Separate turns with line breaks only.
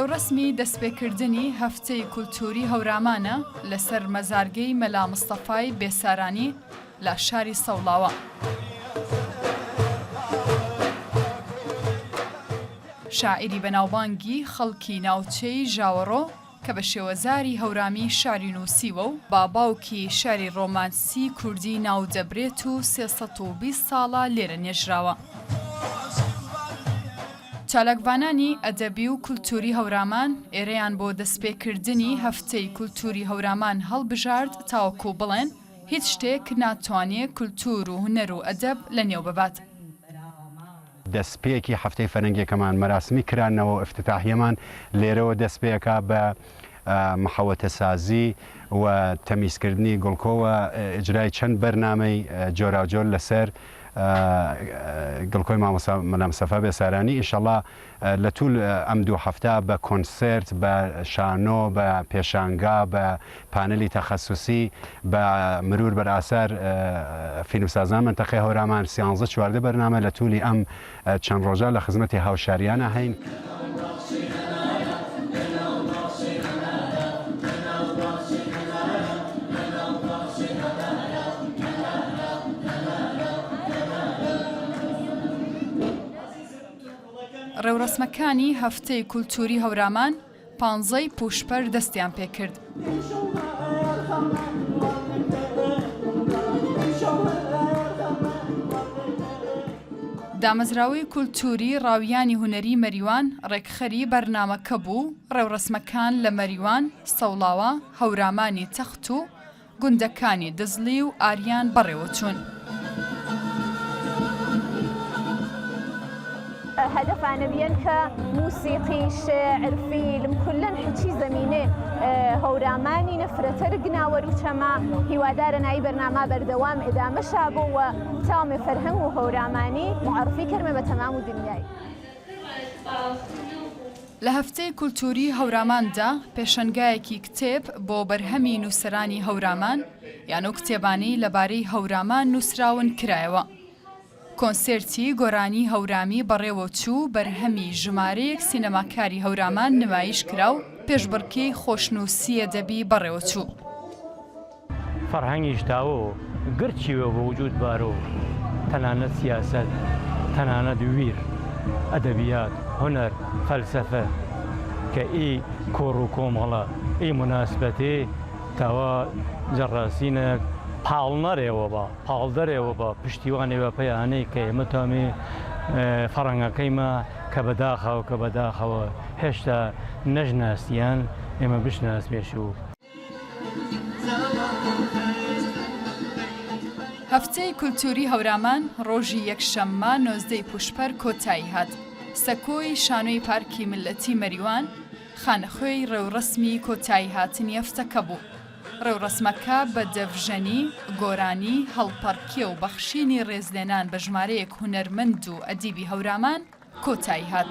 ڕێوڕسمی دەستپێکردنی هەفتەی کولتوری هەورامانە لەسەر مەزارگەی مەلا مستەفای بێسارانی لە شاری سەوڵاوە. شاعیری بەناوبانگی خەڵکی ناوچەی ژاوەڕۆ کە بە شێوەزاری هەورامی شاری نووسیوە و باباوکی شاری ڕۆمانسی کوردی ناودەبرێت و 320 ساڵە لێرە نێژراوە. چالاکبانانی ئەدەبی و کولتوری هەورامان ئێرەیان بۆ دەستپێکردنی هەفتەی کولتوری هەورامان هەڵبژارد تاوەکو بڵێن هیچ شتێک ناتوانێت کولتور و هونەر و ئەدەب لەنێو ببات.
دەستپێکی هەفتەی فەرەنگیەکەمان مەراسمی کرانەوە و ئفتتاحیەمان لێرەوە دەستپێکە بە محەوەتە سازی و تەمیزکردنی گڵکۆوە ئجرای چەند بەرنامەی جۆراوجۆر لەسەر گڵکۆی مەلا مستەفا بێسارانی. ئینشەڵڵا لە توول ئەم دوو هەفتە بە کۆنسرت، بە شانۆ، بە پێشانگا، بە پانەلی تەخەسوسی، بە مرور بەر ئاسار فیلمسازان منتەقەی هەورامان 13-14 بەرنامە لە توولی ئەم چەند ڕۆژە لە خزمەتی هاوشاریانە هەین.
ڕێوڕسمەکانی هەفتەی کولتوری هەورامان 15 پوشپەر دەستیان پێکرد. دامەزراوەی کولتوری ڕاویانی هونەری مەریوان ڕێکخەری بەرنامەکە بوو. ڕێوڕسمەکان لە مەریوان، سەوڵاوە، هەورامانی تەخت و گوندەکانی دزلی و ئاریان بەڕێوە چوون.
هدفانە بیان کە موسیقی، شعر، فیلم کلەن هیچی زمینێ هەورامانی نەفرەتەر گناوەر و چەما هیوادارە ناوی بەرنامە بەردەوام ئێدامەشا بووە تاومێ فەرهەنگ و هەورامانی معرفی کردمە بە تەمام و دنیای.
لە هەفتەی کولتوری هەوراماندا پێشەنگایەکی کتێب بۆ بەرهەمی نووسەرانی هەورامان یانۆ کتێبانەی لەبارەی هەورامان نووسراون کرایەوە. کۆنسێرتی گۆرانی هەورامی بەڕێوە چوو بەرهەمی ژمارەیەک سینەماکاری هەورامان نمایش کرا و پێشبڕکێی خۆشنووسی ئەدەبی بەڕێوە چوو.
فەرهەنگیش داوە گرچیوە بە وجود بارۆ تەنانەت سیاسەت، تەنانەت ویر، ئەدەبیات، هونەر، فەلسەفە کە ئی کۆڕ و کۆمەڵە ئی مناسبەتێ تاوا جەڕاستینە پاڵ نەرێەوە بە پاڵ دەرێەوە بە پشتیوانێوە پەیانەی کە ئێمە تامێ فەڕەنگەکەیمە کە بەداخەوە کە بەداخەوە هێشتا نەژناسیان ئێمە بشناسمێش و
هەفتەی کولتوری هەورامان ڕۆژی یەکشەممە 19 پوشپەر کۆتایی هات. سەکۆی شانۆی پارکی ملەتی مەریوان خانەخوێی ڕێوڕسمی کۆتایی هاتنی هەفتەکە بوو. ڕێوڕسمەکە بە دەڤژەنی، گۆرانی، هەڵپەڕکێ و بەخشینی ڕێزلێنان بە ژمارەیەک هونەرمەند و ئەدیبی هەورامان کۆتایی هات.